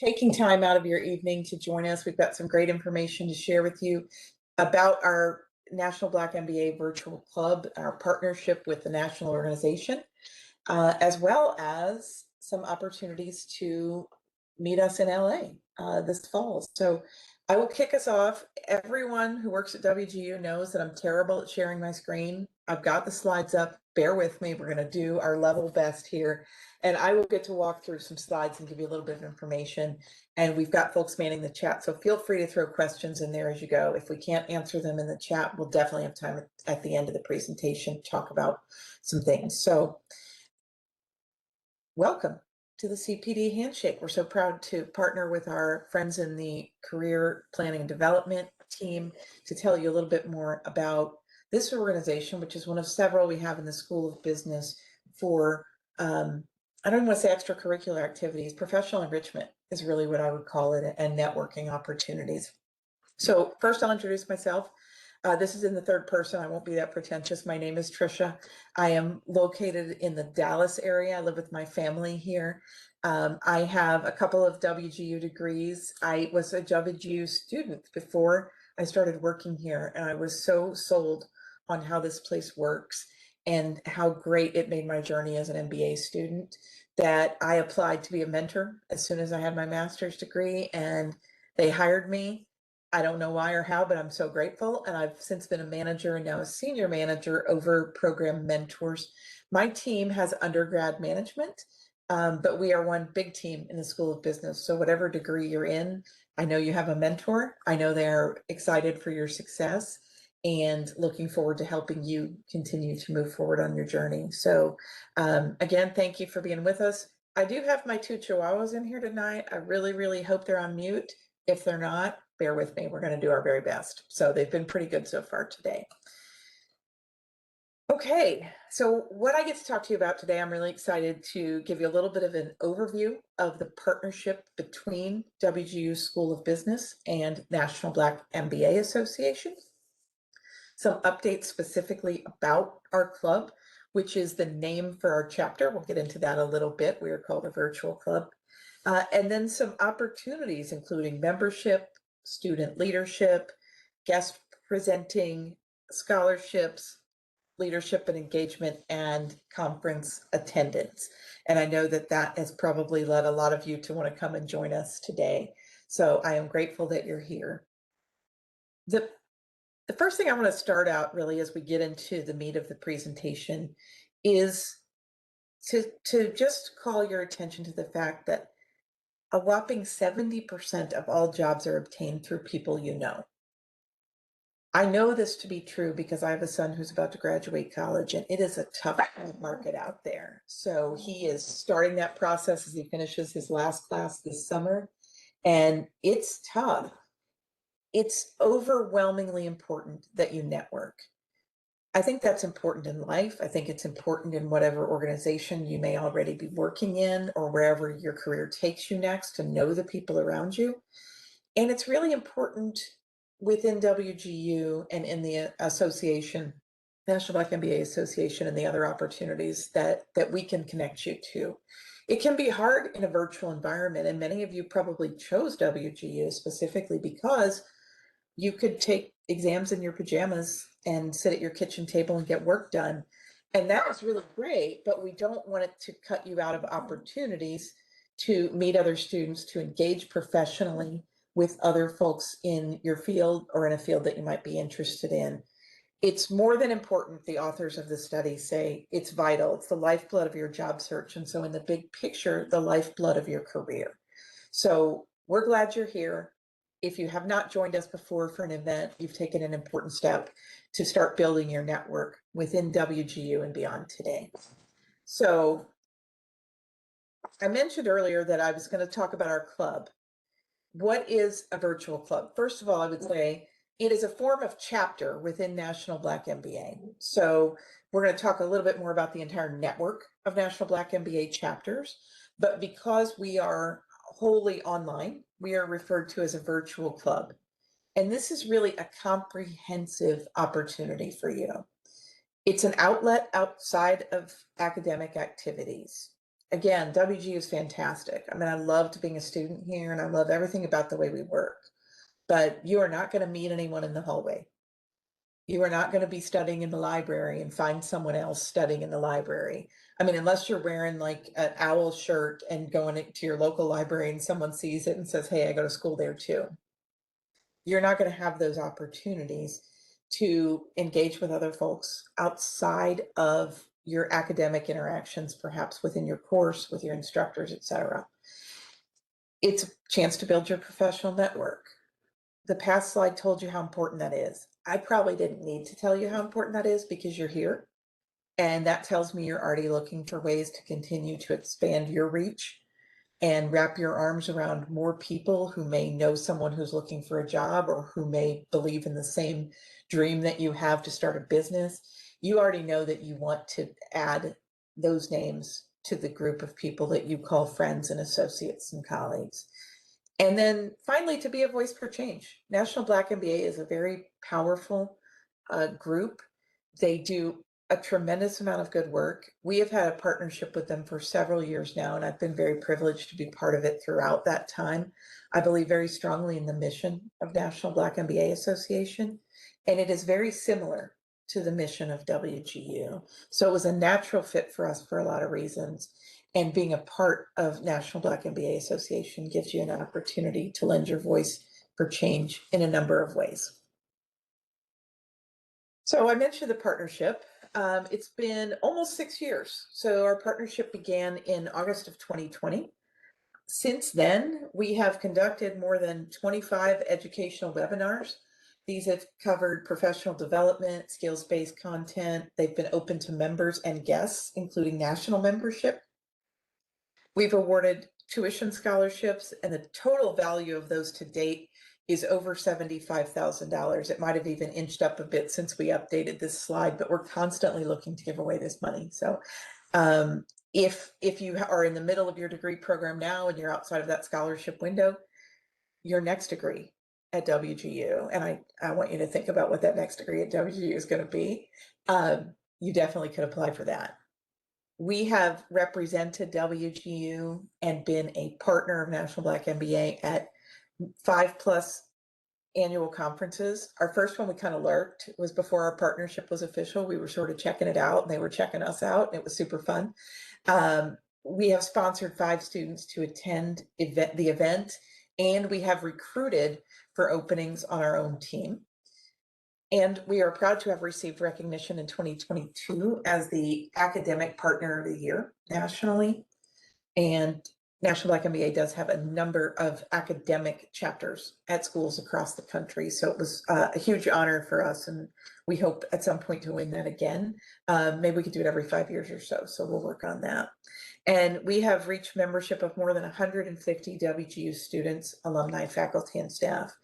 taking time out of your evening to join us. We've got some great information to share with you about our National Black MBA Virtual Club, our partnership with the national organization, as well as some opportunities to meet us in LA this fall. So I will kick us off. Everyone who works at WGU knows that I'm terrible at sharing my screen. I've got the slides up. Bear with me. We're going to do our level best here. And I will get to walk through some slides and give you a little bit of information. And we've got folks manning the chat, so feel free to throw questions in there as you go. If we can't answer them in the chat, we'll definitely have time at the end of the presentation to talk about some things. So welcome to the CPD Handshake. We're so proud to partner with our friends in the Career Planning and Development team to tell you a little bit more about this organization, which is one of several we have in the School of Business for, I don't want to say extracurricular activities, professional enrichment is really what I would call it, and networking opportunities. So first I'll introduce myself. This is in the third person. I won't be that pretentious. My name is Tricia. I am located in the Dallas area. I live with my family here. I have a couple of WGU degrees. I was a WGU student before I started working here, and I was so sold on how this place works and how great it made my journey as an MBA student that I applied to be a mentor as soon as I had my master's degree, and they hired me. I don't know why or how, but I'm so grateful. And I've since been a manager and now a senior manager over program mentors. My team has undergrad management, but we are one big team in the School of Business. So whatever degree you're in, I know you have a mentor. I know they're excited for your success and looking forward to helping you continue to move forward on your journey. So again, thank you for being with us. I do have my two Chihuahuas in here tonight. I really, really hope they're on mute. If they're not, bear with me. We're going to do our very best. So they've been pretty good so far today. Okay, so what I get to talk to you about today, I'm really excited to give you a little bit of an overview of the partnership between WGU School of Business and National Black MBA Association. Some updates specifically about our club, which is the name for our chapter. We'll get into that a little bit. We are called a virtual club. And then some opportunities, including membership, student leadership, guest presenting, scholarships, leadership and engagement, and conference attendance. And I know that that has probably led a lot of you to want to come and join us today. So I am grateful that you're here. The first thing I want to start out really as we get into the meat of the presentation is to just call your attention to the fact that a whopping 70% of all jobs are obtained through people you know. I know this to be true because I have a son who's about to graduate college, and it is a tough market out there. So he is starting that process as he finishes his last class this summer, and it's tough. It's overwhelmingly important that you network. I think that's important in life. I think it's important in whatever organization you may already be working in or wherever your career takes you next, to know the people around you. And it's really important within WGU and in the association, National Black MBA Association, and the other opportunities that we can connect you to. It can be hard in a virtual environment, and many of you probably chose WGU specifically because you could take exams in your pajamas and sit at your kitchen table and get work done. And that was really great, but we don't want it to cut you out of opportunities to meet other students, to engage professionally with other folks in your field or in a field that you might be interested in. It's more than important, the authors of the study say. It's vital. It's the lifeblood of your job search. And so in the big picture, the lifeblood of your career. So we're glad you're here. If you have not joined us before for an event, you've taken an important step to start building your network within WGU and beyond today. So I mentioned earlier that I was going to talk about our club. What is a virtual club? First of all, I would say it is a form of chapter within National Black MBA. So we're going to talk a little bit more about the entire network of National Black MBA chapters, but because we are wholly online, we are referred to as a virtual club. And this is really a comprehensive opportunity for you. It's an outlet outside of academic activities. again, WGU is fantastic. I mean, I loved being a student here and I love everything about the way we work, but you are not going to meet anyone in the hallway. You are not going to be studying in the library and find someone else studying in the library. I mean, unless you're wearing like an owl shirt and going to your local library and someone sees it and says, hey, I go to school there too. You're not going to have those opportunities to engage with other folks outside of your academic interactions, perhaps within your course, with your instructors, etc. It's a chance to build your professional network. The past slide told you how important that is. I probably didn't need to tell you how important that is because you're here. And that tells me you're already looking for ways to continue to expand your reach and wrap your arms around more people who may know someone who's looking for a job or who may believe in the same dream that you have to start a business. You already know that you want to add those names to the group of people that you call friends and associates and colleagues. And then finally, to be a voice for change. National Black MBA is a very powerful group. They do a tremendous amount of good work. We have had a partnership with them for several years now, and I've been very privileged to be part of it throughout that time. I believe very strongly in the mission of National Black MBA Association, and it is very similar to the mission of WGU. So it was a natural fit for us for a lot of reasons. And being a part of National Black MBA Association gives you an opportunity to lend your voice for change in a number of ways. So I mentioned the partnership. It's been almost 6 years. So our partnership began in August of 2020. Since then, we have conducted more than 25 educational webinars. These have covered professional development, skills-based content. They've been open to members and guests, including national membership. We've awarded tuition scholarships, and the total value of those to date is over $75,000. It might have even inched up a bit since we updated this slide, but we're constantly looking to give away this money. So if you are in the middle of your degree program now and you're outside of that scholarship window, your next degree at WGU, and I want you to think about what that next degree at WGU is going to be, you definitely could apply for that. We have represented WGU and been a partner of National Black MBA at 5+ annual conferences. Our first one we kind of lurked was before our partnership was official. We were sort of checking it out and they were checking us out and it was super fun. We have sponsored 5 students to attend the event, and we have recruited for openings on our own team. And we are proud to have received recognition in 2022 as the Academic Partner of the Year nationally. And National Black MBA does have a number of academic chapters at schools across the country. So it was a huge honor for us. And we hope at some point to win that again. Maybe we could do it every 5 years or so. So we'll work on that. And we have reached membership of more than 150 WGU students, alumni, faculty, and staff.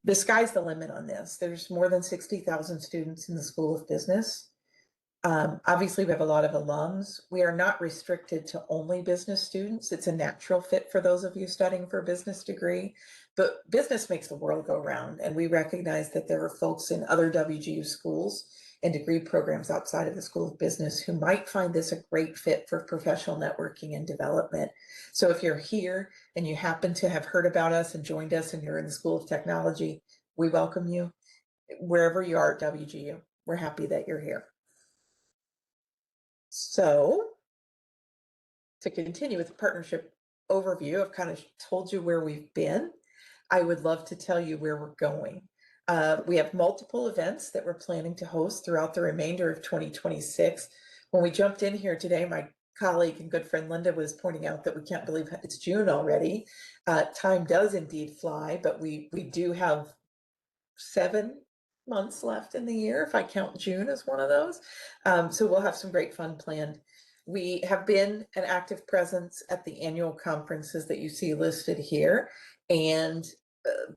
The sky's the limit on this. There's more than 60,000 students in the School of Business. Obviously, we have a lot of alums. We are not restricted to only business students. It's a natural fit for those of you studying for a business degree, but business makes the world go round. And we recognize that there are folks in other WGU schools and degree programs outside of the School of Business who might find this a great fit for professional networking and development. So if you're here and you happen to have heard about us and joined us and you're in the School of Technology, we welcome you. Wherever you are at WGU, we're happy that you're here. So to continue with the partnership overview, I've kind of told you where we've been. I would love to tell you where we're going. We have multiple events that we're planning to host throughout the remainder of 2026. When we jumped in here today, my colleague and good friend Linda was pointing out that we can't believe it's June already. Time does indeed fly, but we do have 7 months left in the year, if I count June as one of those. So we'll have some great fun planned. We have been an active presence at the annual conferences that you see listed here. And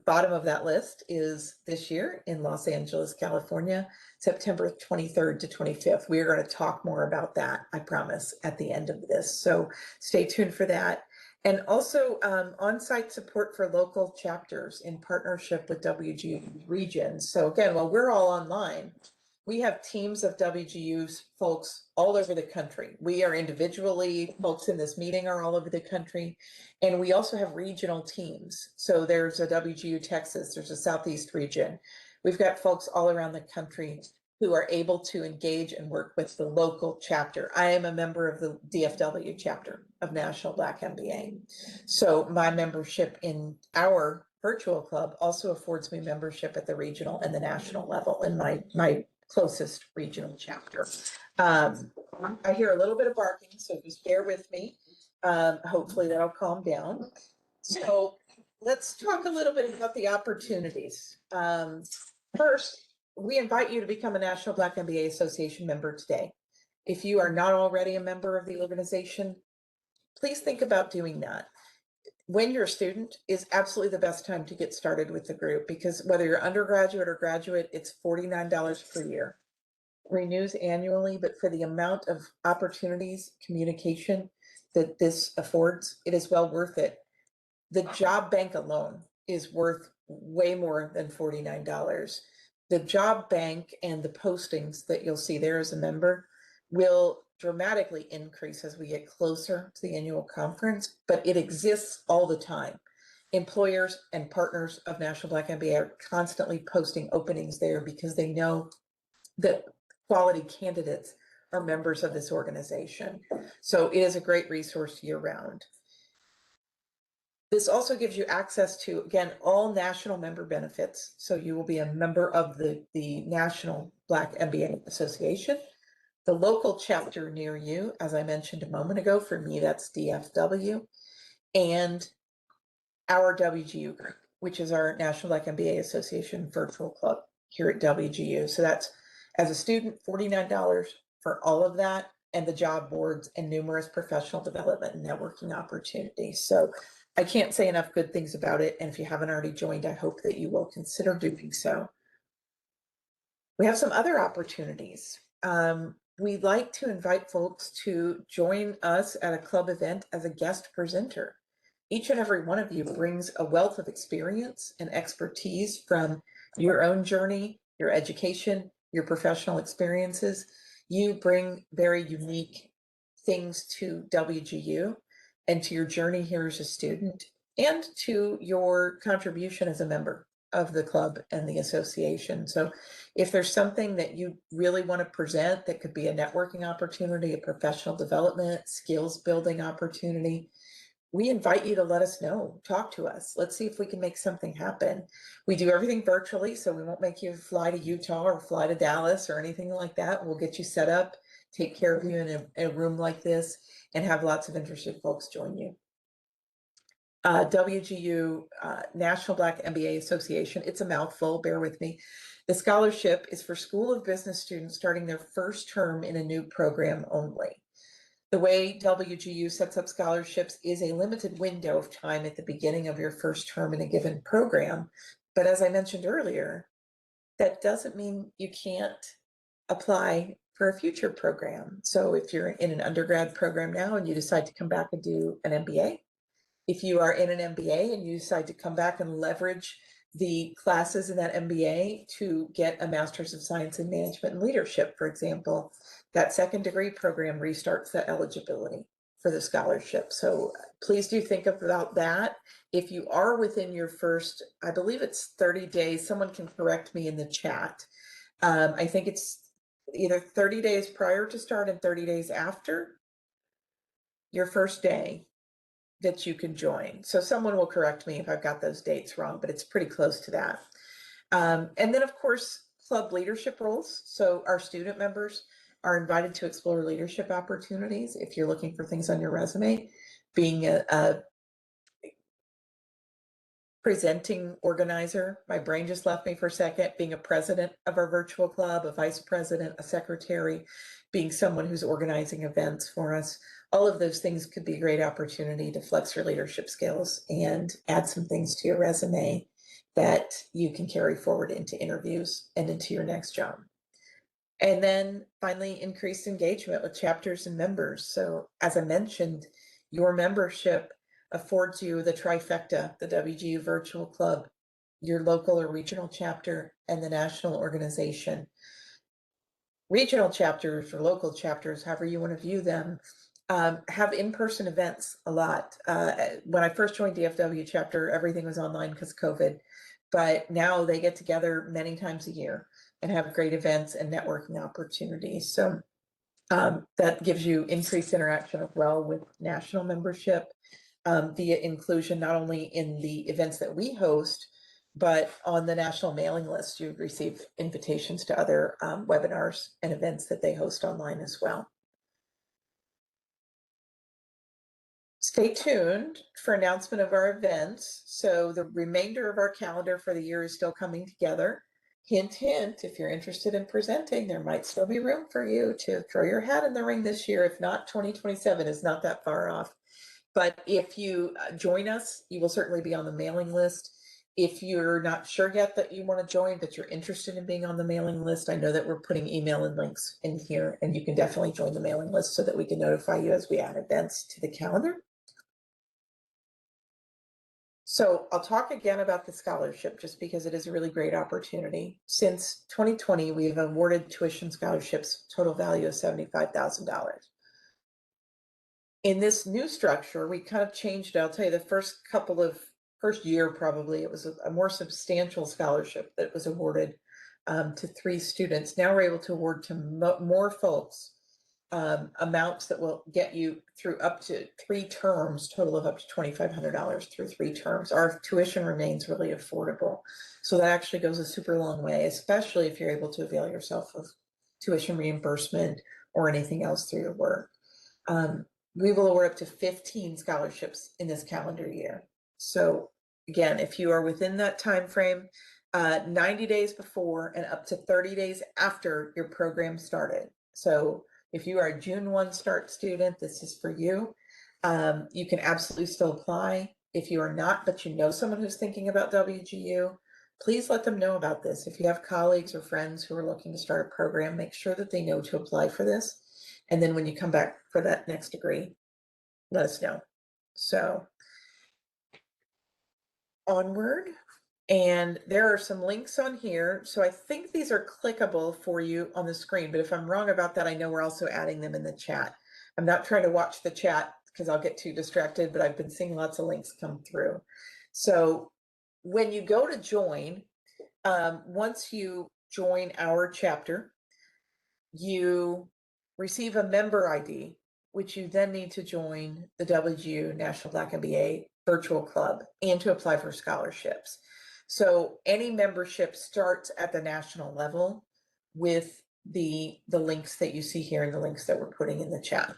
bottom of that list is this year in Los Angeles, California, September 23rd to 25th. We are going to talk more about that, I promise, at the end of this. So stay tuned for that. And also on-site support for local chapters in partnership with WGU regions. So again, while we're all online, We have teams of WGU's folks all over the country. We are individually, folks in this meeting are all over the country. And we also have regional teams. So there's a WGU Texas, there's a Southeast region. We've got folks all around the country who are able to engage and work with the local chapter. I am a member of the DFW chapter of National Black MBA. So my membership in our virtual club also affords me membership at the regional and the national level in my closest regional chapter. I hear a little bit of barking, so just bear with me. Hopefully that'll calm down. So let's talk a little bit about the opportunities. First, we invite you to become a National Black MBA Association member today. If you are not already a member of the organization, please think about doing that. When you're a student is absolutely the best time to get started with the group, because whether you're undergraduate or graduate, it's $49 per year. Renews annually, but for the amount of opportunities, communication that this affords, it is well worth it. The job bank alone is worth way more than $49. The job bank and the postings that you'll see there as a member will dramatically increase as we get closer to the annual conference, but it exists all the time. Employers and partners of National Black MBA are constantly posting openings there because they know that quality candidates are members of this organization. So it is a great resource year round. This also gives you access to, again, all national member benefits. So you will be a member of the National Black MBA Association, the local chapter near you, as I mentioned a moment ago, for me, that's DFW, and our WGU group, which is our National Black MBA Association Virtual Club here at WGU. So that's, as a student, $49 for all of that, and the job boards and numerous professional development and networking opportunities. So I can't say enough good things about it. And if you haven't already joined, I hope that you will consider doing so. We have some other opportunities. We'd like to invite folks to join us at a club event as a guest presenter. Each and every one of you brings a wealth of experience and expertise from your own journey, your education, your professional experiences. You bring very unique things to WGU and to your journey here as a student and to your contribution as a member of the club and the association. So if there's something that you really want to present that could be a networking opportunity, a professional development, skills building opportunity, we invite you to let us know, talk to us. Let's see if we can make something happen. We do everything virtually, so we won't make you fly to Utah or fly to Dallas or anything like that. We'll get you set up, take care of you in a room like this, and have lots of interested folks join you. WGU National Black MBA Association, it's a mouthful, bear with me. The scholarship is for School of Business students starting their first term in a new program only. The way WGU sets up scholarships is a limited window of time at the beginning of your first term in a given program. But as I mentioned earlier, that doesn't mean you can't apply for a future program. So if you're in an undergrad program now and you decide to come back and do an MBA, if you are in an MBA and you decide to come back and leverage the classes in that MBA to get a Master's of Science in Management and Leadership, for example, that second degree program restarts the eligibility for the scholarship. So please do think about that. If you are within your first, I believe it's 30 days, someone can correct me in the chat. I think it's either 30 days prior to start and 30 days after your first day that you can join. So someone will correct me if I've got those dates wrong, but it's pretty close to that. And then of course, club leadership roles. So our student members are invited to explore leadership opportunities. If you're looking for things on your resume, being a presenting organizer, my brain just left me for a second, being a president of our virtual club, a vice president, a secretary, being someone who's organizing events for us. All of those things could be a great opportunity to flex your leadership skills and add some things to your resume that you can carry forward into interviews and into your next job. And then finally, increased engagement with chapters and members. So as I mentioned, your membership affords you the trifecta, the WGU Virtual Club, your local or regional chapter, and the national organization. regional chapters or local chapters, however you want to view them, have in-person events a lot. When I first joined DFW chapter, everything was online because of COVID, but now they get together many times a year and have great events and networking opportunities. So that gives you increased interaction as well with national membership via inclusion, not only in the events that we host, but on the national mailing list. You receive invitations to other webinars and events that they host online as well. Stay tuned for announcement of our events. So the remainder of our calendar for the year is still coming together. Hint, hint, if you're interested in presenting, there might still be room for you to throw your hat in the ring this year. If not, 2027 is not that far off. But if you join us, you will certainly be on the mailing list. If you're not sure yet that you want to join, but you're interested in being on the mailing list, I know that we're putting email and links in here, and you can definitely join the mailing list so that we can notify you as we add events to the calendar. So I'll talk again about the scholarship just because it is a really great opportunity. Since 2020, we have awarded tuition scholarships, total value of $75,000. In this new structure, we kind of changed it. I'll tell you, the first year, probably, it was a more substantial scholarship that was awarded to 3 students. Now we're able to award to more folks amounts that will get you through up to 3 terms, total of up to $2,500 through 3 terms. Our tuition remains really affordable. So that actually goes a super long way, especially if you're able to avail yourself of tuition reimbursement or anything else through your work. We will award up to 15 scholarships in this calendar year. So again, if you are within that time frame, 90 days before and up to 30 days after your program started. So if you are a June 1 start student, this is for you. You can absolutely still apply. If you are not, but you know someone who's thinking about WGU, please let them know about this. If you have colleagues or friends who are looking to start a program, make sure that they know to apply for this. And then when you come back for that next degree, let us know. So onward. And there are some links on here. So I think these are clickable for you on the screen, but if I'm wrong about that, I know we're also adding them in the chat. I'm not trying to watch the chat because I'll get too distracted, but I've been seeing lots of links come through. So when you go to join, once you join our chapter, you receive a member ID, which you then need to join the WGU National Black MBA Virtual Club and to apply for scholarships. So any membership starts at the national level with the links that you see here and the links that we're putting in the chat.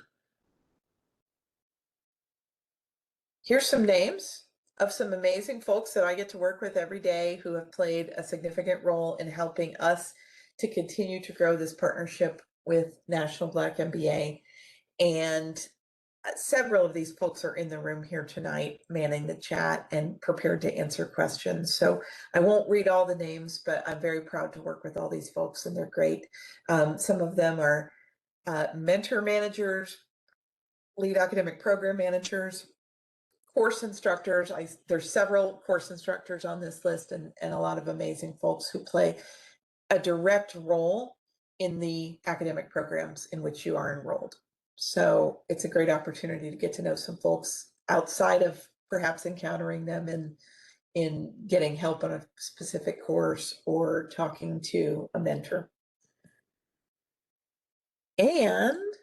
Here's some names of some amazing folks that I get to work with every day who have played a significant role in helping us to continue to grow this partnership with National Black MBA. And several of these folks are in the room here tonight, manning the chat and prepared to answer questions. So I won't read all the names, but I'm very proud to work with all these folks, and they're great. Some of them are mentor managers, lead academic program managers, course instructors. There's several course instructors on this list, and a lot of amazing folks who play a direct role in the academic programs in which you are enrolled. So it's a great opportunity to get to know some folks outside of perhaps encountering them in getting help on a specific course or talking to a mentor. And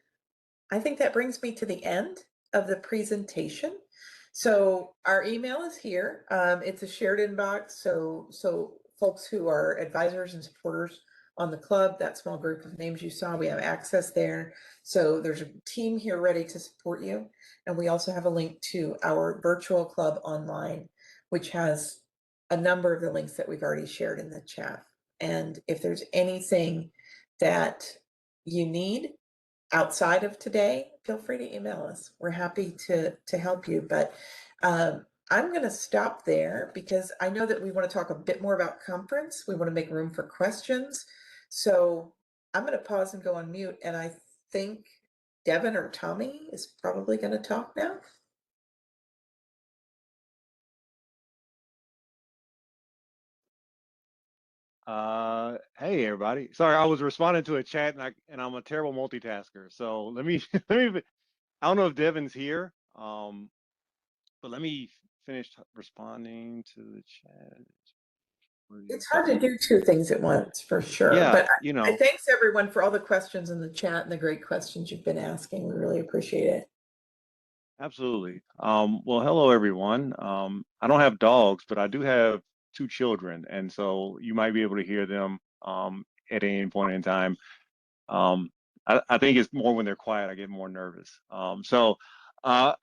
I think that brings me to the end of the presentation. So our email is here. It's a shared inbox. So folks who are advisors and supporters on the club, that small group of names you saw, we have access there. So there's a team here ready to support you. And we also have a link to our virtual club online, which has a number of the links that we've already shared in the chat. And if there's anything that you need outside of today, feel free to email us. We're happy to help you. But I'm going to stop there because I know that we want to talk a bit more about conference. We want to make room for questions. So I'm going to pause and go on mute. And I think Devin or Tommy is probably going to talk now. Hey everybody. Sorry, I was responding to a chat and I'm a terrible multitasker. So let me let me I don't know if Devin's here. But let me finish responding to the chat. It's hard to Okay. do two things at once for sure. Yeah, But I thanks everyone for all the questions in the chat and the great questions you've been asking. We really appreciate it. absolutely. Well, hello everyone. I don't have dogs, but I do have two children, and so you might be able to hear them at any point in time. Um, I think it's more when they're quiet, I get more nervous. Uh,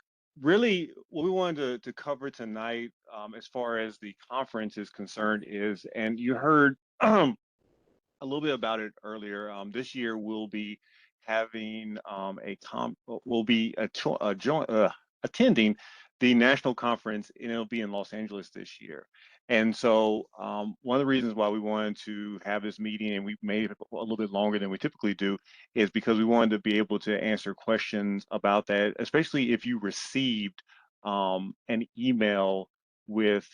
really, what we wanted to cover tonight, as far as the conference is concerned, is, and you heard a little bit about it earlier. This year we'll be having we'll be attending the national conference, and it'll be in Los Angeles this year. And so one of the reasons why we wanted to have this meeting, and we made it a little bit longer than we typically do, is because we wanted to be able to answer questions about that, especially if you received an email with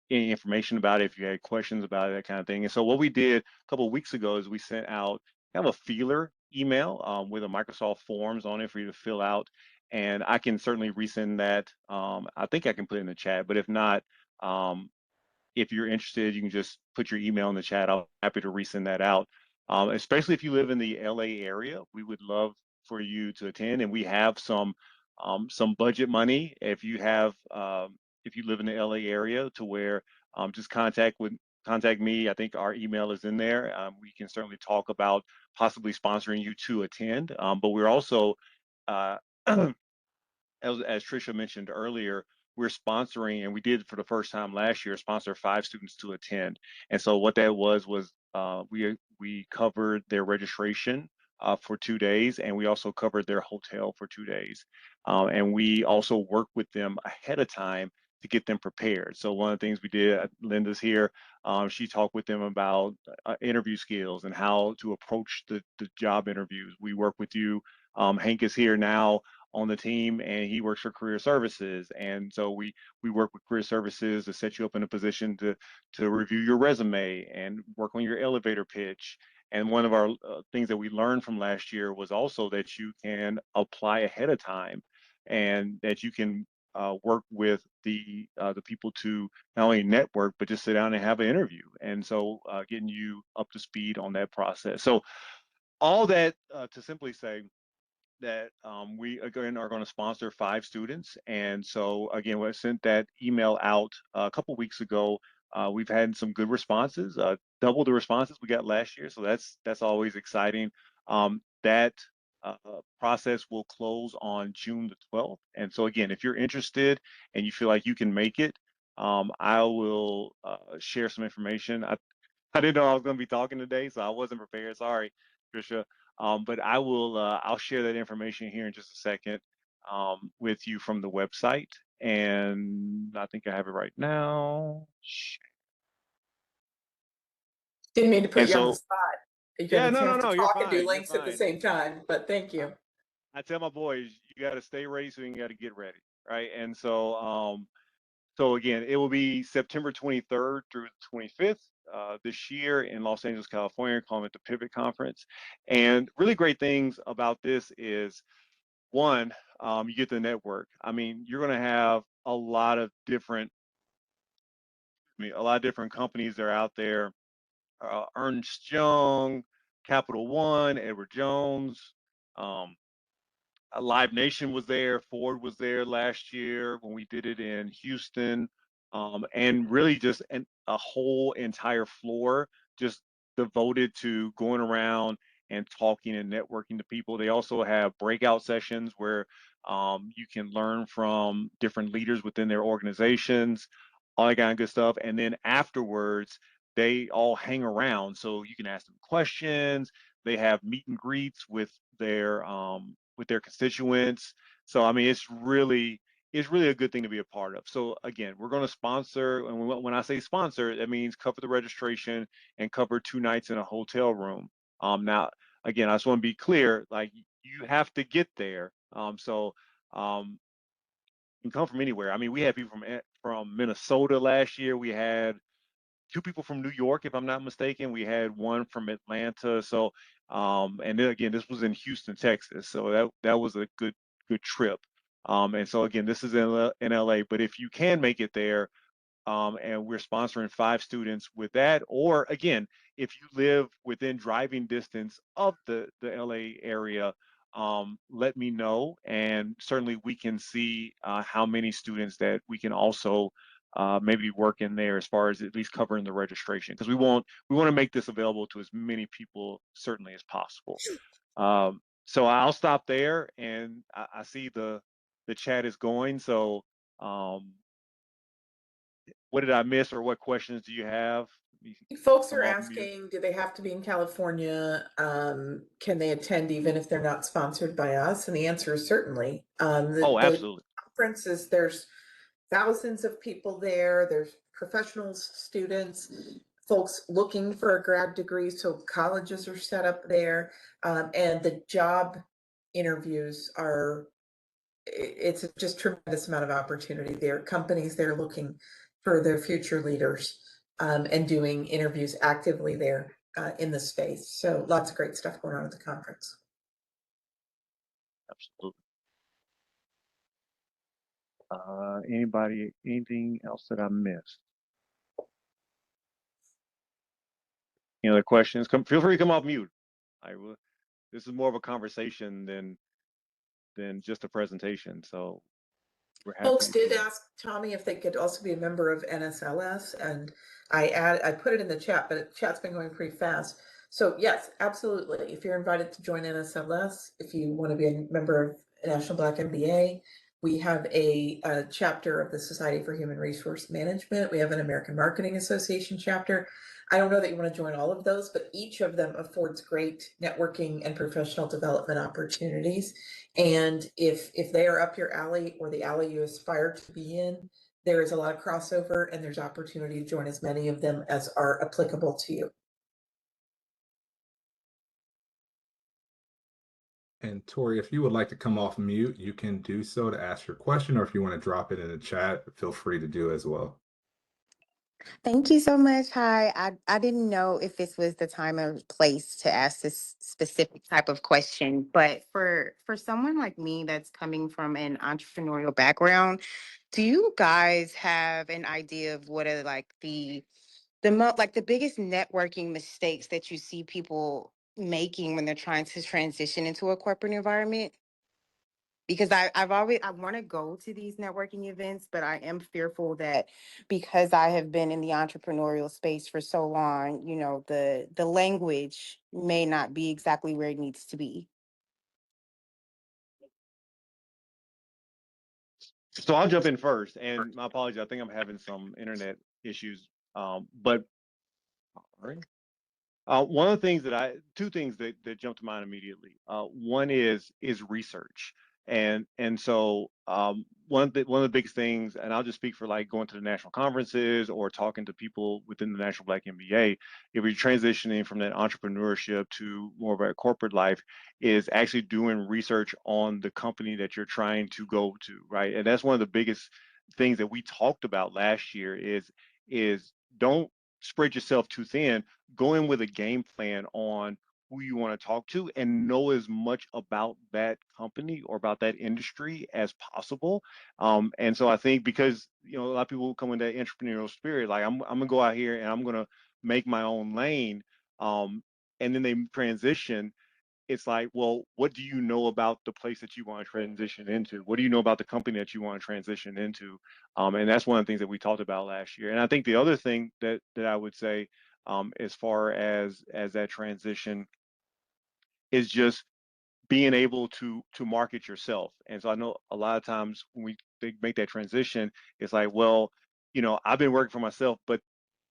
any information about it, if you had questions about it, that kind of thing. And so what we did a couple of weeks ago is we sent out kind of a feeler email with a Microsoft Forms on it for you to fill out. And I can certainly resend that. I think I can put it in the chat, but if not, um, if you're interested, you can just put your email in the chat. I'm happy to resend that out. Especially if you live in the LA area, we would love for you to attend. And we have some budget money if you live in the LA area to where just contact me. I think our email is in there. We can certainly talk about possibly sponsoring you to attend. But we're also uh, as Trisha mentioned earlier, we're sponsoring, and we did for the first time last year, sponsor 5 students to attend. And so what that was we covered their registration for 2 days, and we also covered their hotel for 2 days. And we also worked with them ahead of time to get them prepared. So one of the things we did, Linda's here, she talked with them about interview skills and how to approach the job interviews. We work with you. Hank is here now on the team, and he works for career services, and so we work with career services to set you up in a position to review your resume and work on your elevator pitch. And one of our things that we learned from last year was also that you can apply ahead of time, and that you can work with the people to not only network but just sit down and have an interview. And so getting you up to speed on that process. So all that to simply say that we again are going to sponsor 5 students. And so again, we sent that email out a couple weeks ago. We've had some good responses, double the responses we got last year. So that's always exciting. That process will close on June the 12th. And so again, if you're interested and you feel like you can make it, I will share some information. I didn't know I was going to be talking today, so I wasn't prepared. Sorry, Trisha. But I'll share that information here in just a second with you from the website. And I think I have it right now. Didn't mean to put And you on the so, spot. You got yeah, a no, no, chance to no, you're talk and do fine. You're links at the fine. same time, but thank I, you. I tell my boys, you got to stay ready, so you got to get ready, right? And so, so again, it will be September 23rd through the 25th this year in Los Angeles, California, calling it the Pivot Conference. And really great things about this is, one, you get the network. I mean, you're going to have a lot of different companies that are out there. Ernst Young, Capital One, Edward Jones, um, Live Nation was there. Ford was there last year when we did it in Houston, and really just a whole entire floor just devoted to going around and talking and networking to people. They also have breakout sessions where you can learn from different leaders within their organizations, all that kind of good stuff. And then afterwards, they all hang around, so you can ask them questions. They have meet and greets with their constituents. So I mean, it's really a good thing to be a part of. So again, we're going to sponsor, and when I say sponsor, that means cover the registration and cover 2 nights in a hotel room. Now, again, I just want to be clear, like you have to get there. Um, you can come from anywhere. I mean, we had people from Minnesota last year. We had 2 people from New York, if I'm not mistaken. We had one from Atlanta. So, and then again, this was in Houston, Texas. So that was a good trip. And so again, this is in LA. But if you can make it there, and we're sponsoring 5 students with that. Or again, if you live within driving distance of the LA area, let me know, and certainly we can see how many students that we can also maybe work in there as far as at least covering the registration, because we want to make this available to as many people certainly as possible. So I'll stop there, and I see the chat is going. So what did I miss, or what questions do you have? Folks Come are off mute. asking, do they have to be in California? Can they attend even if they're not sponsored by us? And the answer is certainly. Oh, The absolutely. conference is, there's thousands of people there. There's professionals, students, folks looking for a grad degree. So colleges are set up there. And the job interviews are, it's just tremendous amount of opportunity there. Companies they're looking for their future leaders, and doing interviews actively there in the space. So lots of great stuff going on at the conference. Absolutely. Anybody, anything else that I missed? Any other questions? Feel free to come off mute. I will. This is more of a conversation than just a presentation. So we're Folks happy did to. ask Tommy if they could also be a member of NSLS, and I put it in the chat, but the chat's been going pretty fast. So yes, absolutely. If you're invited to join NSLS, if you want to be a member of National Black MBA, we have a chapter of the Society for Human Resource Management. We have an American Marketing Association chapter. I don't know that you want to join all of those, but each of them affords great networking and professional development opportunities. And if they are up your alley or the alley you aspire to be in, there is a lot of crossover, and there's opportunity to join as many of them as are applicable to you. And Tori, if you would like to come off mute, you can do so to ask your question, or if you want to drop it in the chat, feel free to do as well. Thank you so much. Hi, I didn't know if this was the time or place to ask this specific type of question, but for someone like me that's coming from an entrepreneurial background, do you guys have an idea of what are like the biggest networking mistakes that you see people making when they're trying to transition into a corporate environment? Because I want to go to these networking events, but I am fearful that because I have been in the entrepreneurial space for so long, the language may not be exactly where it needs to be. So I'll jump in first, and my apologies. I think I'm having some internet issues. But all right. One of the things two things that jump to mind immediately. One is research, and so one of the biggest things, and I'll just speak for like going to the national conferences or talking to people within the National Black MBA. If you're transitioning from that entrepreneurship to more of a corporate life, is actually doing research on the company that you're trying to go to, right? And that's one of the biggest things that we talked about last year. Is don't spread yourself too thin. Go in with a game plan on who you want to talk to, and know as much about that company or about that industry as possible. And so I think, because a lot of people come with that entrepreneurial spirit, like I'm gonna go out here and I'm gonna make my own lane, and then they transition. It's like, well, what do you know about the place that you want to transition into? What do you know about the company that you want to transition into? And that's one of the things that we talked about last year. And I think the other thing that I would say, as far as that transition, is just being able to market yourself. And so I know a lot of times when they make that transition, it's like, well, I've been working for myself, but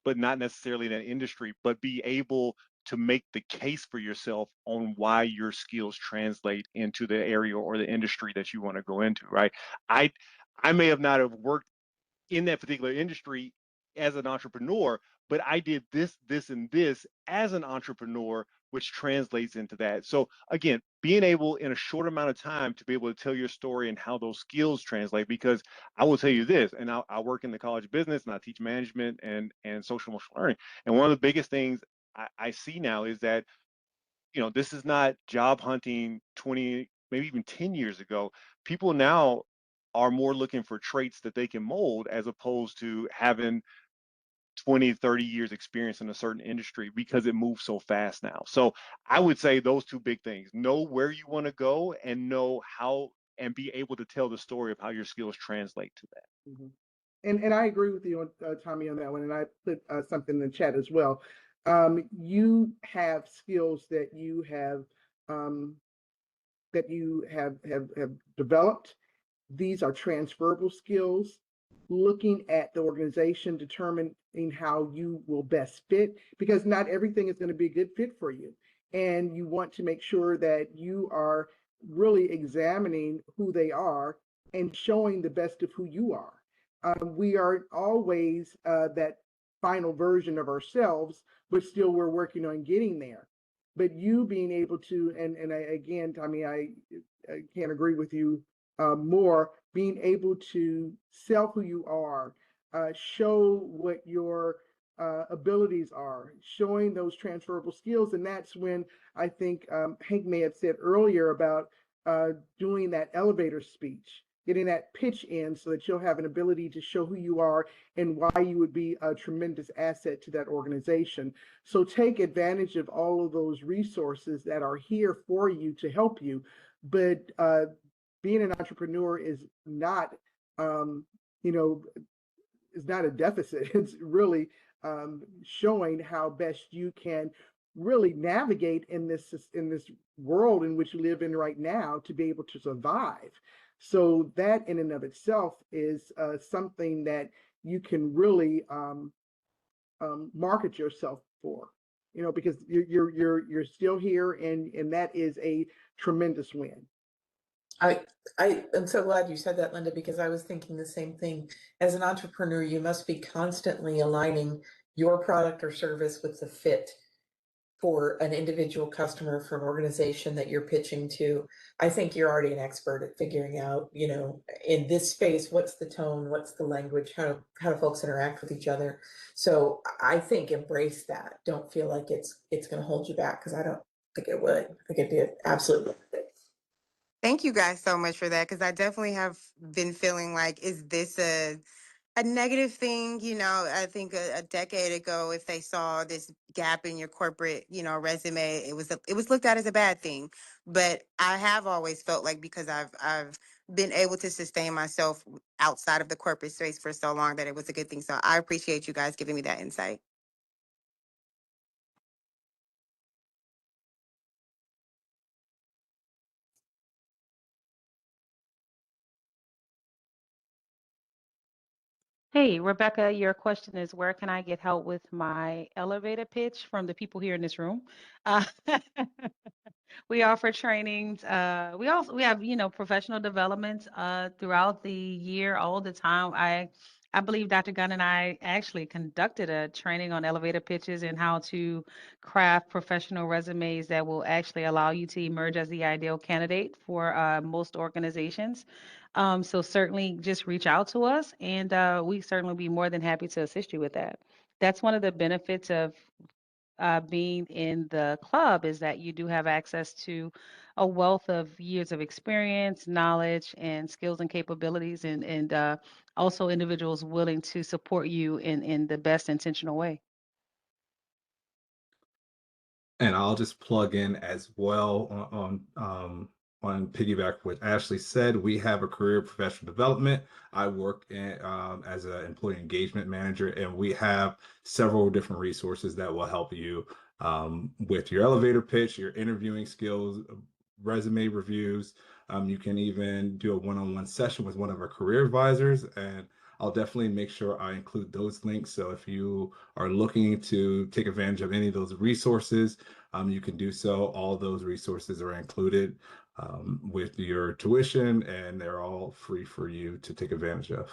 not necessarily in that industry, but be able to make the case for yourself on why your skills translate into the area or the industry that you want to go into, right? I I may have not have worked in that particular industry as an entrepreneur, but I did this, this, and this as an entrepreneur which translates into that. So again, being able in a short amount of time to be able to tell your story and how those skills translate, because I will tell you this, and I work in the college business and I teach management and social emotional learning. And one of the biggest things I see now is that, this is not job hunting 20, maybe even 10 years ago. People now are more looking for traits that they can mold as opposed to having 20, 30 years experience in a certain industry, because it moves so fast now. So I would say those two big things: know where you want to go and know how, and be able to tell the story of how your skills translate to that. Mm-hmm. And I agree with you, Tommy, on that one. And I put something in the chat as well. You have skills that you have have developed. These are transferable skills. Looking at the organization, determining how you will best fit, because not everything is going to be a good fit for you. And you want to make sure that you are really examining who they are and showing the best of who you are. We are always that final version of ourselves, but still we're working on getting there. But you being able to, and again, Tommy, I can't agree with you more, being able to sell who you are, show what your abilities are, showing those transferable skills. And that's when I think Hank may have said earlier about doing that elevator speech, getting that pitch in so that you'll have an ability to show who you are and why you would be a tremendous asset to that organization. So take advantage of all of those resources that are here for you to help you. But being an entrepreneur is not, is not a deficit. It's really showing how best you can really navigate in this world in which you live in right now to be able to survive. So that in and of itself is something that you can really market yourself for, because you're still here, and that is a tremendous win. I am so glad you said that, Linda, because I was thinking the same thing. As an entrepreneur, you must be constantly aligning your product or service with the fit for an individual customer, for an organization that you're pitching to. I think you're already an expert at figuring out, in this space, what's the tone, what's the language, how do folks interact with each other. So I think embrace that. Don't feel like it's going to hold you back, because I don't think it would. I think it'd be absolutely. Thank you guys so much for that, because I definitely have been feeling like, is this a negative thing? I think a decade ago, if they saw this gap in your corporate, resume, it was looked at as a bad thing. But I have always felt like, because I've been able to sustain myself outside of the corporate space for so long, that it was a good thing. So I appreciate you guys giving me that insight. Hey, Rebecca, your question is, where can I get help with my elevator pitch from the people here in this room? Uh, we offer trainings. We have, professional developments throughout the year, all the time. I believe Dr. Gunn and I actually conducted a training on elevator pitches and how to craft professional resumes that will actually allow you to emerge as the ideal candidate for most organizations. So certainly just reach out to us, and we certainly be more than happy to assist you with that. That's one of the benefits of being in the club, is that you do have access to a wealth of years of experience, knowledge, and skills and capabilities, and also individuals willing to support you in the best intentional way. And I'll just plug in as well on piggyback what Ashley said. We have a career professional development. I work as an employee engagement manager, and we have several different resources that will help you with your elevator pitch, your interviewing skills, resume reviews. You can even do a one-on-one session with one of our career advisors, and I'll definitely make sure I include those links. So if you are looking to take advantage of any of those resources, you can do so. All those resources are included with your tuition, and they're all free for you to take advantage of.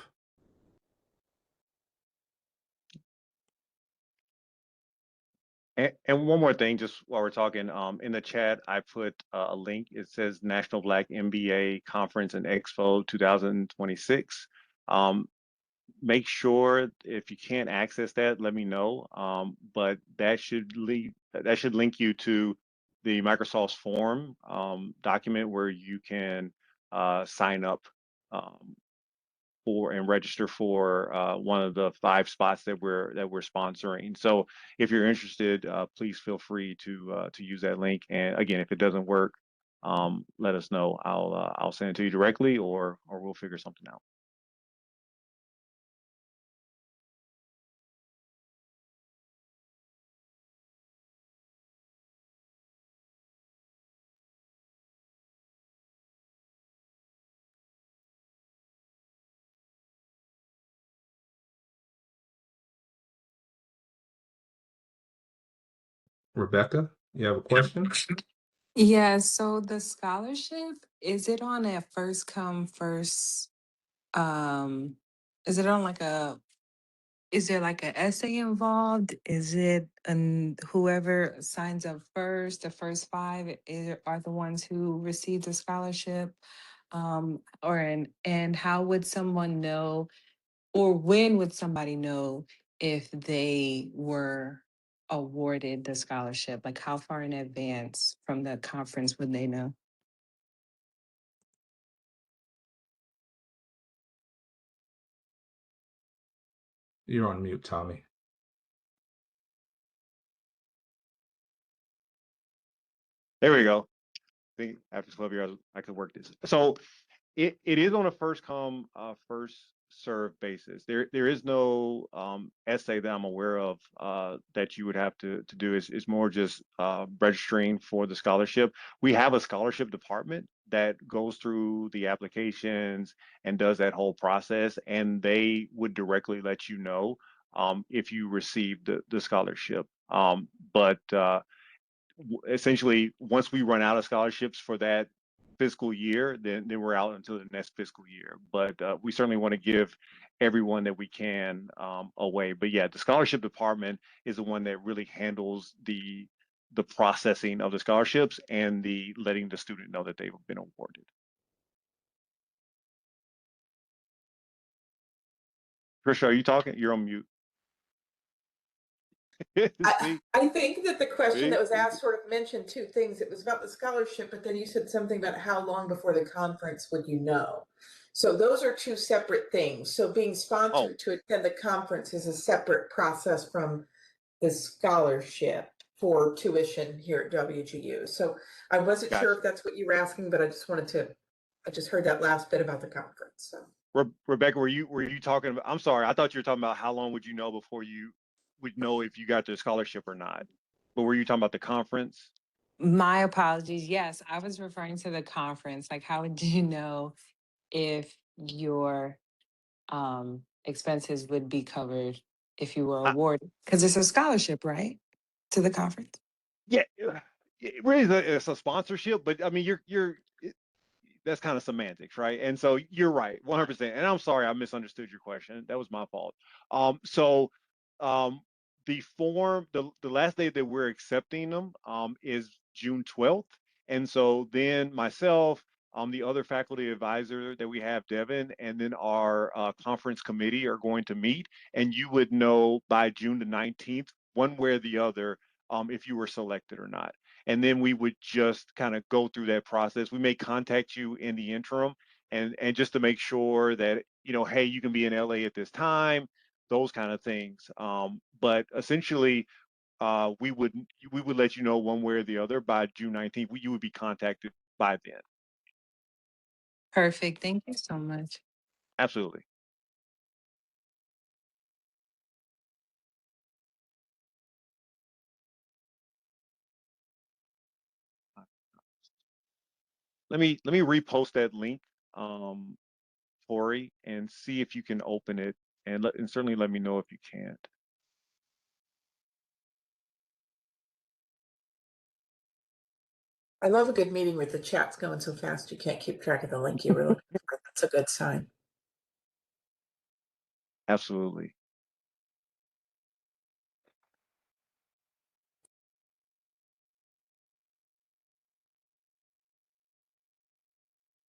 And one more thing, just while we're talking, in the chat, I put a link. It says National Black MBA Conference and Expo 2026. Make sure if you can't access that, let me know. But that should link you to the Microsoft's form document where you can sign up for and register for one of the 5 spots that we're sponsoring. So if you're interested, please feel free to use that link. And again, if it doesn't work, let us know. I'll send it to you directly, or we'll figure something out. Rebecca, you have a question? Yeah, so the scholarship, is it on a first come, first, um, is it on like a, is there like an essay involved? Is it, whoever signs up first, the first 5 are the ones who receive the scholarship? And how would someone know, or when would somebody know if they were awarded the scholarship? Like how far in advance from the conference would they know? You're on mute, Tommy. There we go. I think after 12 years, I could work this. So it is on a first come, first serve basis. There is no essay that I'm aware of that you would have to do. It's more just registering for the scholarship. We have a scholarship department that goes through the applications and does that whole process, and they would directly let you know if you received the scholarship. But essentially, once we run out of scholarships for that fiscal year, then we're out until the next fiscal year. But we certainly want to give everyone that we can away. But yeah, the scholarship department is the one that really handles the processing of the scholarships and the letting the student know that they've been awarded. Trisha, are you talking? You're on mute. I think that the question that was See? asked sort of mentioned 2 things. It was about the scholarship, but then you said something about how long before the conference would you know. So those are 2 separate things. So being Oh, sponsored to attend the conference is a separate process from the scholarship for tuition here at WGU. So I wasn't sure gotcha. if that's what you were asking, but I just heard that last bit about the conference. So Rebecca, were you talking about? I'm sorry, I thought you were talking about how long would you know before you would know if you got the scholarship or not. But were you talking about the conference? My apologies. Yes, I was referring to the conference. Like, how would you know if your expenses would be covered if you were I, awarded? Because it's a scholarship, right? To the conference. yeah, it really is it's a sponsorship, but I mean, that's kind of semantics, right? And so you're right, 100%. And I'm sorry, I misunderstood your question. That was my fault. So um, the form, the last day that we're accepting them is June 12th. And so then myself, the other faculty advisor that we have, Devin, and then our conference committee are going to meet, and you would know by June the 19th, one way or the other, if you were selected or not. And then we would just kind of go through that process. We may contact you in the interim and just to make sure that, hey, you can be in LA at this time, those kind of things. But essentially, we would let you know one way or the other by June 19th. You would be contacted by then. Perfect. Thank you so much. Absolutely. Let me repost that link, Tori, and see if you can open it, and certainly let me know if you can't. I love a good meeting with the chats going so fast you can't keep track of the link you were looking for. That's a good sign. Absolutely.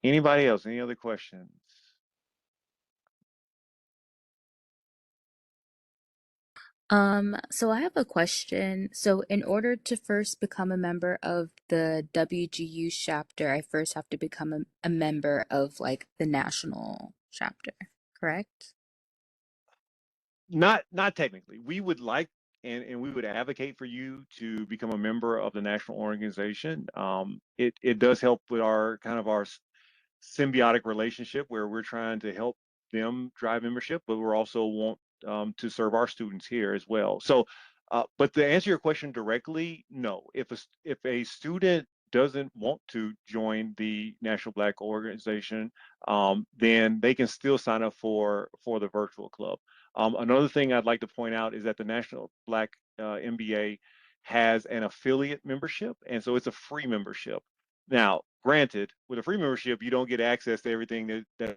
Anybody else? Any other questions? So I have a question. So in order to first become a member of the WGU chapter, I first have to become a member of like the national chapter, correct? Not technically. We would like and we would advocate for you to become a member of the national organization. It does help with our kind of our symbiotic relationship where we're trying to help them drive membership, but we're also want to serve our students here as well. So, but to answer your question directly, no. If a student doesn't want to join the National Black Organization, then they can still sign up for the virtual club. Another thing I'd like to point out is that the National Black MBA has an affiliate membership, and so it's a free membership. Now, granted, with a free membership, you don't get access to everything that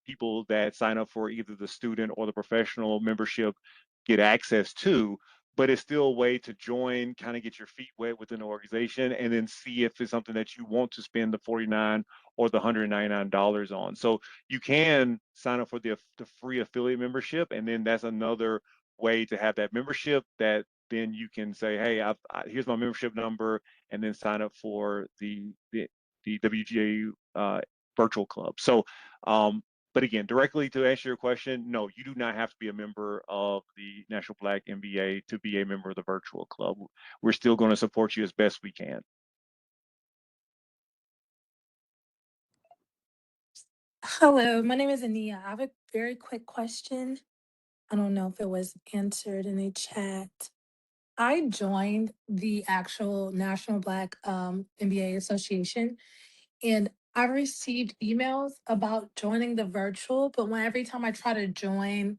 people that sign up for either the student or the professional membership get access to, but it's still a way to join, kind of get your feet wet within the organization, and then see if it's something that you want to spend the $49 or the $199 on. So you can sign up for the free affiliate membership, and then that's another way to have that membership that then you can say, hey, here's my membership number, and then sign up for the WGU Virtual Club. So but again, directly to answer your question, no, you do not have to be a member of the National Black MBA to be a member of the virtual club. We're still going to support you as best we can. Hello, my name is Ania. I have a very quick question. I don't know if it was answered in a chat. I joined the actual National Black MBA Association, and I received emails about joining the virtual, but when every time I try to join,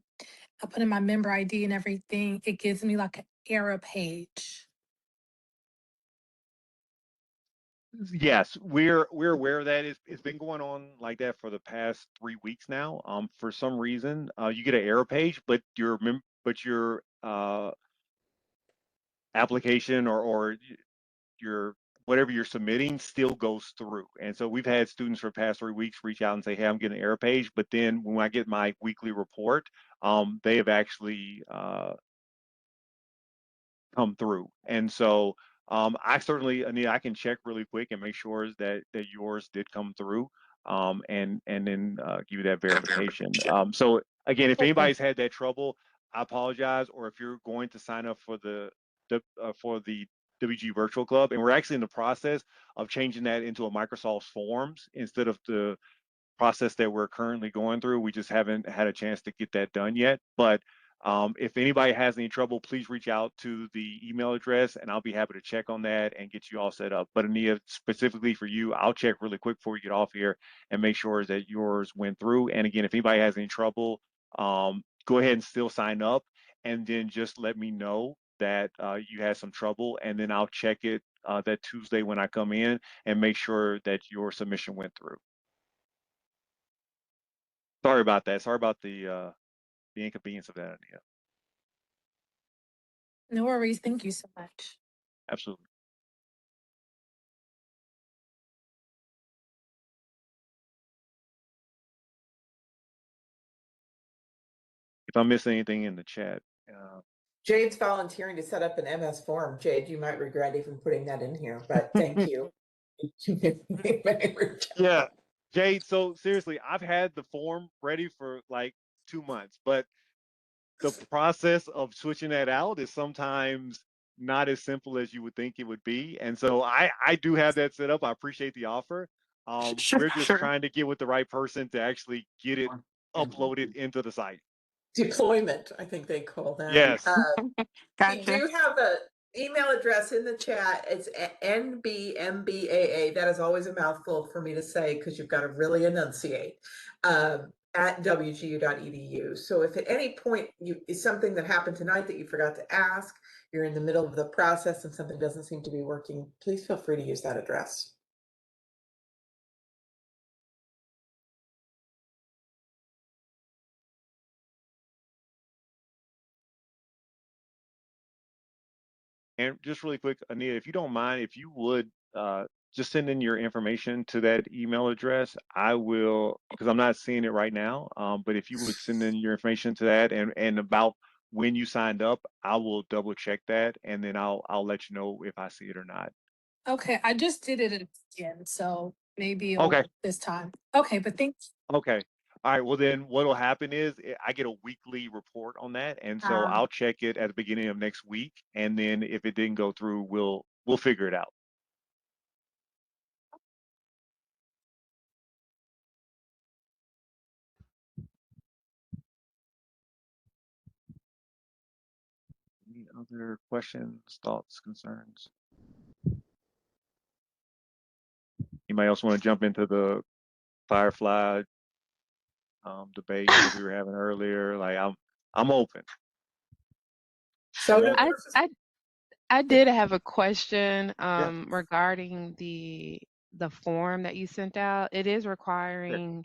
I put in my member ID and everything, it gives me like an error page. Yes, we're aware of that. It's been going on like that for the past 3 weeks now. For some reason, you get an error page, but your application or your whatever you're submitting still goes through. And so we've had students for the past 3 weeks reach out and say, hey, I'm getting an error page. But then when I get my weekly report, they have actually come through. And so I certainly, Anita, I can check really quick and make sure that yours did come through, and then give you that verification. So again, if Okay. anybody's had that trouble, I apologize. Or if you're going to sign up for the WG Virtual Club, and we're actually in the process of changing that into a Microsoft Forms instead of the process that we're currently going through. We just haven't had a chance to get that done yet. But if anybody has any trouble, please reach out to the email address and I'll be happy to check on that and get you all set up. But Ania, specifically for you, I'll check really quick before we get off here and make sure that yours went through. And again, if anybody has any trouble, go ahead and still sign up and then just let me know that you had some trouble, and then I'll check it that Tuesday when I come in and make sure that your submission went through. Sorry about that. Sorry about the inconvenience of that, Ania. No worries. Thank you so much. Absolutely. If I'm missing anything in the chat, Jade's volunteering to set up an MS form. Jade, you might regret even putting that in here, but thank you. yeah, Jade. So seriously, I've had the form ready for like 2 months, but the process of switching that out is sometimes not as simple as you would think it would be. And so I do have that set up. I appreciate the offer. We're just trying to get with the right person to actually get it uploaded into the site. Deployment, I think they call that. Yes. We do have an email address in the chat. It's NBMBAA. That is always a mouthful for me to say because you've got to really enunciate. At wgu.edu. So if at any point is something that happened tonight that you forgot to ask, you're in the middle of the process and something doesn't seem to be working, please feel free to use that address. And just really quick, Anita, if you don't mind, if you would just send in your information to that email address. I will, because I'm not seeing it right now. But if you would send in your information to that and about when you signed up, I will double check that, and then I'll let you know if I see it or not. Okay, I just did it again, so maybe it'll Okay. work this time. Okay, but thanks. Okay. All right. Well, then what'll happen is I get a weekly report on that, and so I'll check it at the beginning of next week, and then if it didn't go through, we'll figure it out. Any other questions, thoughts, concerns? Anybody else want to jump into the Firefly debate that we were having earlier? Like I'm open. Soda I versus I I did have a question Yeah. regarding the form that you sent out. It is Sure. requiring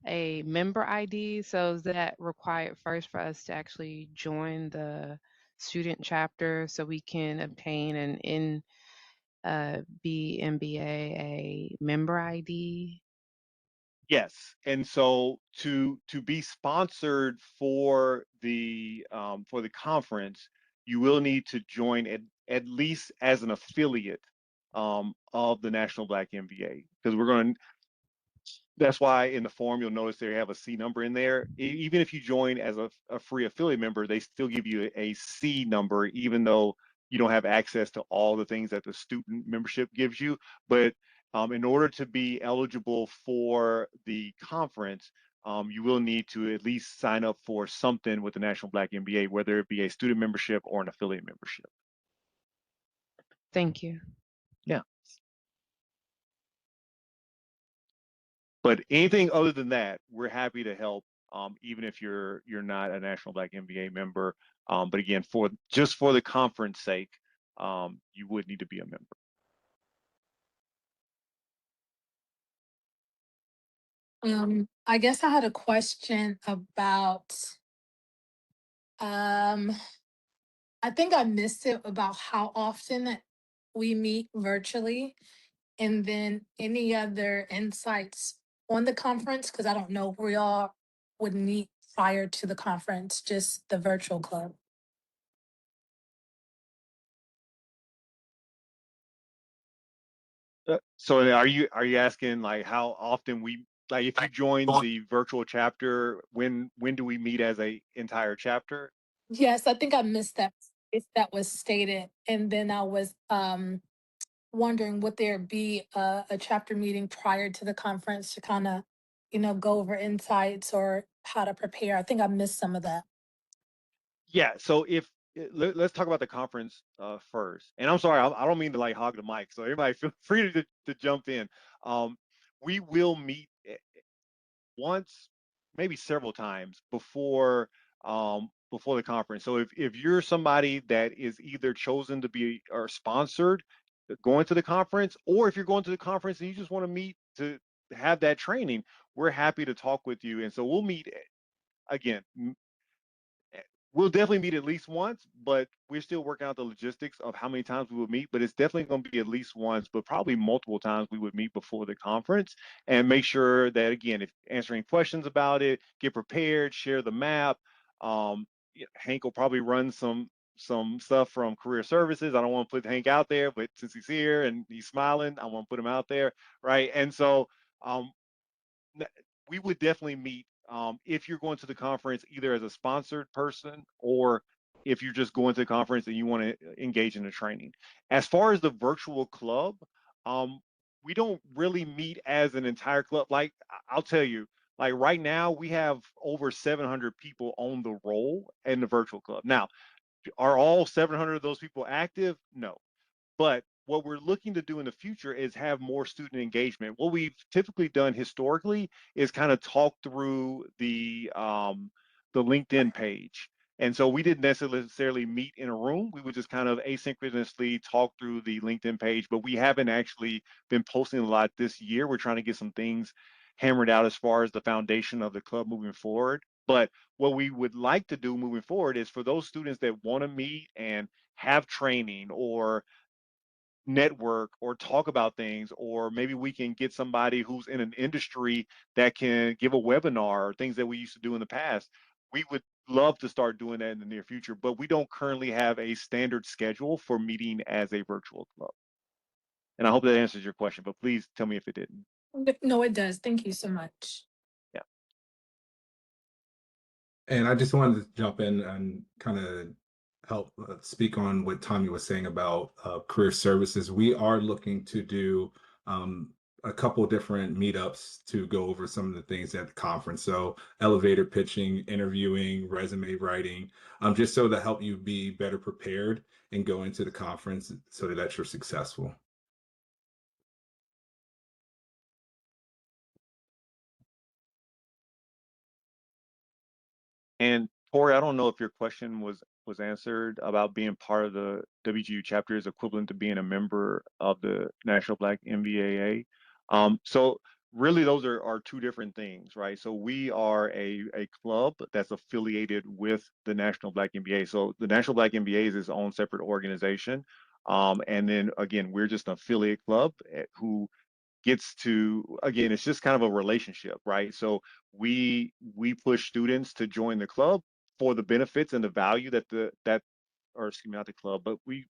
a member ID, so is that required first for us to actually join the student chapter so we can obtain an NBMBAA member ID? Yes, and so to be sponsored for the conference, you will need to join at least as an affiliate of the National Black MBA, because we're going to. That's why in the form you'll notice they have a C number in there. Even if you join as a free affiliate member, they still give you a C number, even though you don't have access to all the things that the student membership gives you. But in order to be eligible for the conference, you will need to at least sign up for something with the National Black MBA, whether it be a student membership or an affiliate membership. Thank you. Yeah. But anything other than that, we're happy to help, even if you're not a National Black MBA member. But again, for the conference sake, you would need to be a member. I guess I had a question about I think I missed it about how often we meet virtually, and then any other insights on the conference, because I don't know if we all would meet prior to the conference, just the virtual club. So are you asking like how often we, like, if you join the virtual chapter, when do we meet as a entire chapter? Yes, I think I missed that if that was stated. And then I was wondering, would there be a chapter meeting prior to the conference to kind of, go over insights or how to prepare? I think I missed some of that. Yeah. So let's talk about the conference first. And I'm sorry, I don't mean to like hog the mic. So everybody feel free to jump in. We will meet once, maybe several times before the conference. So if you're somebody that is either chosen to be or sponsored going to the conference, or if you're going to the conference and you just want to meet to have that training, we're happy to talk with you. And so we'll meet again. We'll definitely meet at least once, but we're still working out the logistics of how many times we would meet. But it's definitely going to be at least once, but probably multiple times we would meet before the conference and make sure that, again, if answering questions about it, get prepared, share the map. Hank will probably run some stuff from career services. I don't want to put Hank out there, but since he's here and he's smiling, I want to put him out there, right? And so we would definitely meet if you're going to the conference either as a sponsored person or if you're just going to the conference and you want to engage in the training. As far as the virtual club, we don't really meet as an entire club. Like I'll tell you, like right now we have over 700 people on the roll in the virtual club. Now, are all 700 of those people active? No. But what we're looking to do in the future is have more student engagement. What we've typically done historically is kind of talk through the LinkedIn page. And so we didn't necessarily meet in a room. We would just kind of asynchronously talk through the LinkedIn page, but we haven't actually been posting a lot this year. We're trying to get some things hammered out as far as the foundation of the club moving forward. But what we would like to do moving forward is for those students that want to meet and have training or network or talk about things, or maybe we can get somebody who's in an industry that can give a webinar, or things that we used to do in the past. We would love to start doing that in the near future, but we don't currently have a standard schedule for meeting as a virtual club. And I hope that answers your question, but please tell me if it didn't. No, it does. Thank you so much. Yeah. And I just wanted to jump in and kind of help speak on what Tommy was saying about career services. We are looking to do a couple different meetups to go over some of the things at the conference. So elevator pitching, interviewing, resume writing, just so to help you be better prepared and go into the conference so that you're successful. And Tori, I don't know if your question was answered about being part of the WGU chapter is equivalent to being a member of the National Black MBAA. So really those are two different things, right? So we are a club that's affiliated with the National Black MBA. So the National Black MBA is its own separate organization. And then again, we're just an affiliate club who gets to, again, it's just kind of a relationship, right? So we push students to join the club for the benefits and the value that or excuse me, not the club, but we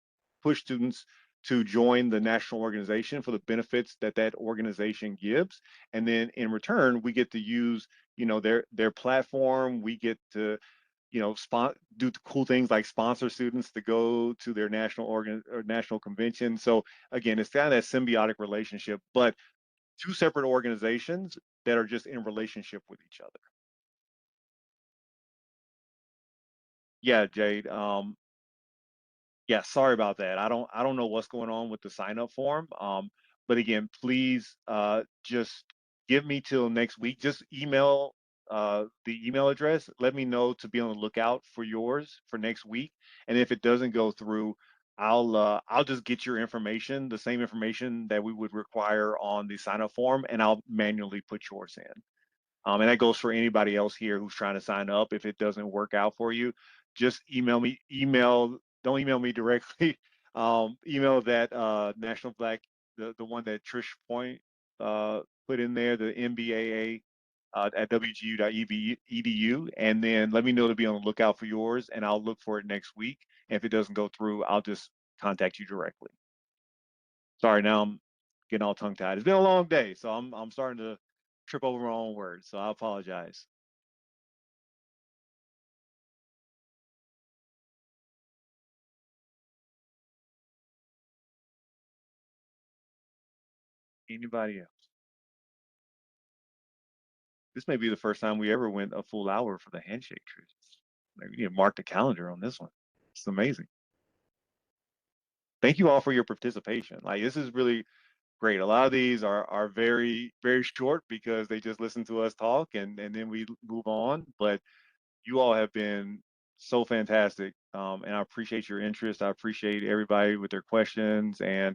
push students to join the national organization for the benefits that that organization gives. And then in return, we get to use, their platform. We get to, do cool things like sponsor students to go to their national convention. So again, it's kind of that symbiotic relationship, but two separate organizations that are just in relationship with each other. Yeah, Jade. Yeah, sorry about that. I don't know what's going on with the sign up form. But again, please just give me till next week. Just email the email address. Let me know to be on the lookout for yours for next week. And if it doesn't go through, I'll just get your information, the same information that we would require on the sign up form, and I'll manually put yours in. And that goes for anybody else here who's trying to sign up. If it doesn't work out for you, just email me. Don't email me directly. Email that National Black, the one that Trish Point put in there, the MBAA at wgu.edu, and then let me know to be on the lookout for yours, and I'll look for it next week. And if it doesn't go through, I'll just contact you directly. Sorry, now I'm getting all tongue tied. It's been a long day, so I'm starting to trip over my own words, so I apologize. Anybody else? This may be the first time we ever went a full hour for the handshake, Trish. Maybe you need to mark the calendar on this one. It's amazing. Thank you all for your participation. Like, this is really great. A lot of these are very, very short because they just listen to us talk and then we move on. But you all have been so fantastic. And I appreciate your interest. I appreciate everybody with their questions. And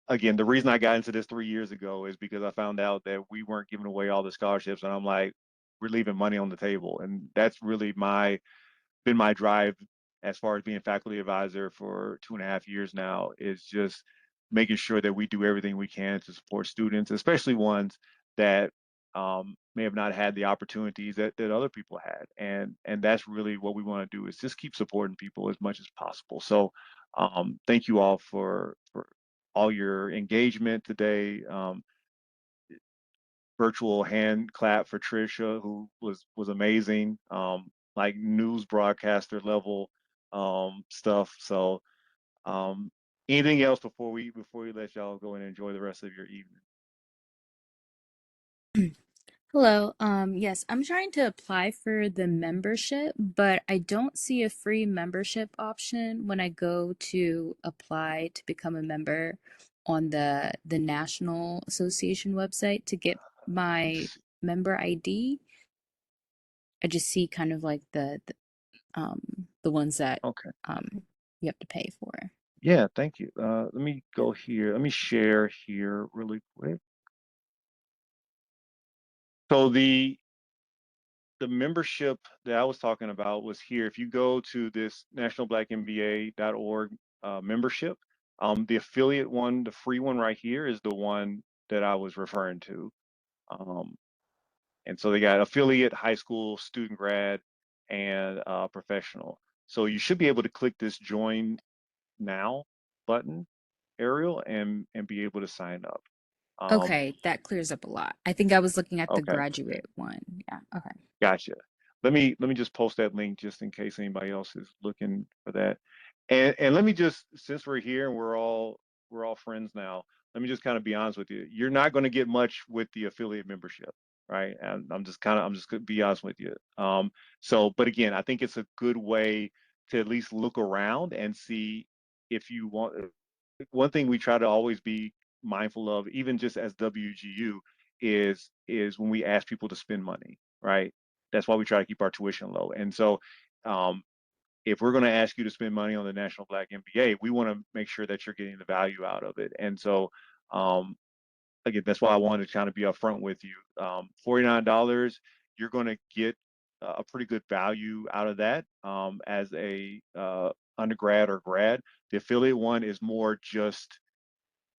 again, the reason I got into this 3 years ago is because I found out that we weren't giving away all the scholarships. And I'm like, we're leaving money on the table. And that's really been my drive as far as being faculty advisor for 2.5 years now, is just making sure that we do everything we can to support students, especially ones that may have not had the opportunities that other people had. And that's really what we want to do, is just keep supporting people as much as possible. So thank you all for all your engagement today. Virtual hand clap for Trisha, who was amazing, like news broadcaster level stuff. So anything else before we let y'all go and enjoy the rest of your evening? Hello. Yes, I'm trying to apply for the membership, but I don't see a free membership option when I go to apply to become a member on the National Association website to get my member ID. I just see kind of like the ones that Okay. you have to pay for. Yeah, thank you. Let me go here. Let me share here really quick. So the membership that I was talking about was here. If you go to this nationalblackmba.org membership, The affiliate one, the free one right here, is the one that I was referring to. And so they got affiliate, high school, student grad, and professional. So you should be able to click this join now button, Ariel, and be able to sign up. Okay, that clears up a lot. I think I was looking at the Okay, graduate one. Yeah, okay. gotcha. Let me just post that link just in case anybody else is looking for that. And let me just, since we're here and we're all friends now, let me just kind of be honest with you. You're not going to get much with the affiliate membership, right? And I'm just going to be honest with you. But again, I think it's a good way to at least look around and see if you want. One thing we try to always be mindful of, even just as WGU, is when we ask people to spend money, right? That's why we try to keep our tuition low. And so, if we're going to ask you to spend money on the National Black MBA, we want to make sure that you're getting the value out of it. And so, again, that's why I wanted to kind of be upfront with you. $49, you're going to get a pretty good value out of that as a undergrad or grad. The affiliate one is more just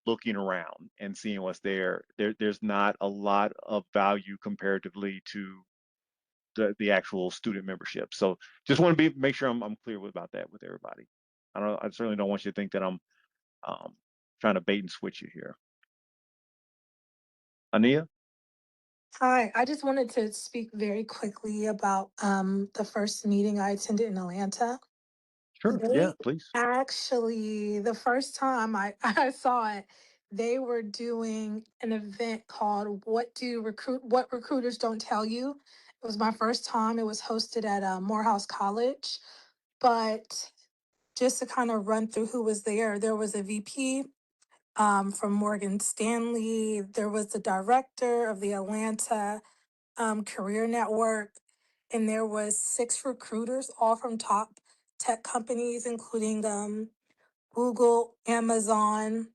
looking around and seeing what's there. There's not a lot of value comparatively to the actual student membership. So just want to make sure I'm clear about that with everybody. I certainly don't want you to think that I'm trying to bait and switch you here. Ania? Hi, I just wanted to speak very quickly about the first meeting I attended in Atlanta. Sure. Yeah, They please. actually, the first time I saw it, they were doing an event called What Recruiters Don't Tell You. It was my first time. It was hosted at Morehouse College. But just to kind of run through who was there, there was a VP from Morgan Stanley. There was the director of the Atlanta Career Network, and there was 6 recruiters, all from top tech companies, including Google, Amazon,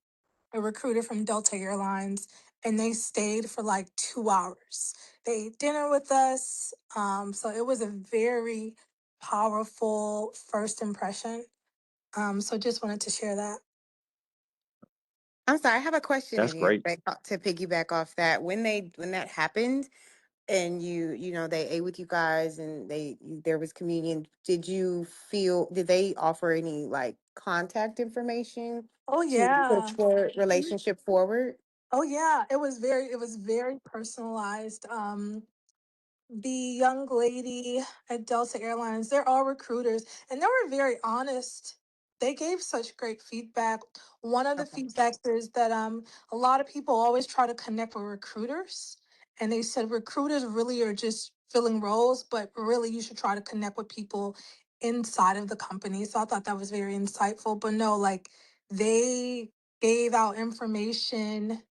a recruiter from Delta Airlines, and they stayed for like 2 hours. They ate dinner with us, so it was a very powerful first impression. So just wanted to share that. I'm sorry, I have a question, That's Anita, great. to piggyback off that. When that happened and they ate with you guys and there was communion, did they offer any like contact information Oh to yeah. push your relationship forward? Oh yeah. It was very personalized. The young lady at Delta Airlines, they're all recruiters and they were very honest. They gave such great feedback. One of the Okay. feedbacks is that a lot of people always try to connect with recruiters, and they said recruiters really are just filling roles, but really you should try to connect with people inside of the company. So I thought that was very insightful. But no, like they gave out information.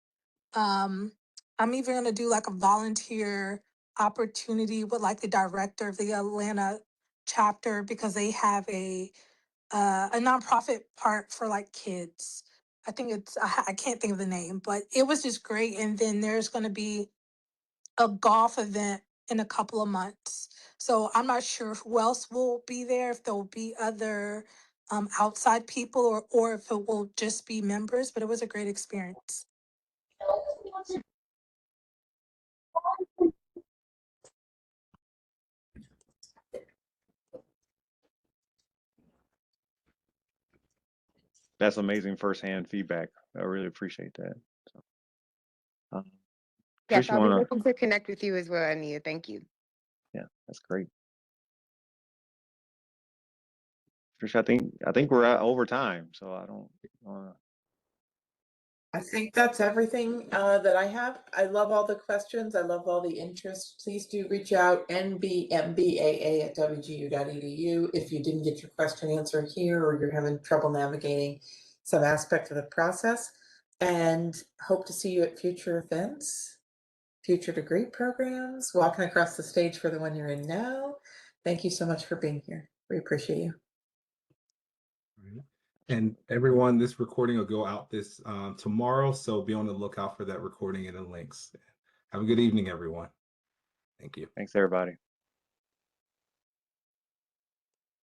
um, I'm even gonna do like a volunteer opportunity with like the director of the Atlanta chapter, because they have a nonprofit part for like kids. I think I can't think of the name, but it was just great. And then there's gonna be a golf event in a couple of months. So I'm not sure who else will be there, if there will be other outside people, or if it will just be members, but it was a great experience. That's amazing firsthand feedback. I really appreciate that. So, um, Yes, Trish, you I'll be wanna? looking to connect with you as well, Anita. Thank you. Yeah, that's great. Trish, I think we're at over time, so I don't. I think that's everything that I have. I love all the questions. I love all the interest. Please do reach out, nbmbaa@wgu.edu, if you didn't get your question answered here or you're having trouble navigating some aspect of the process. And hope to see you at future events, future degree programs, walking across the stage for the one you're in now. Thank you so much for being here. We appreciate you. Right. And everyone, this recording will go out this tomorrow, so be on the lookout for that recording and the links. Have a good evening, everyone. Thank you. Thanks, everybody.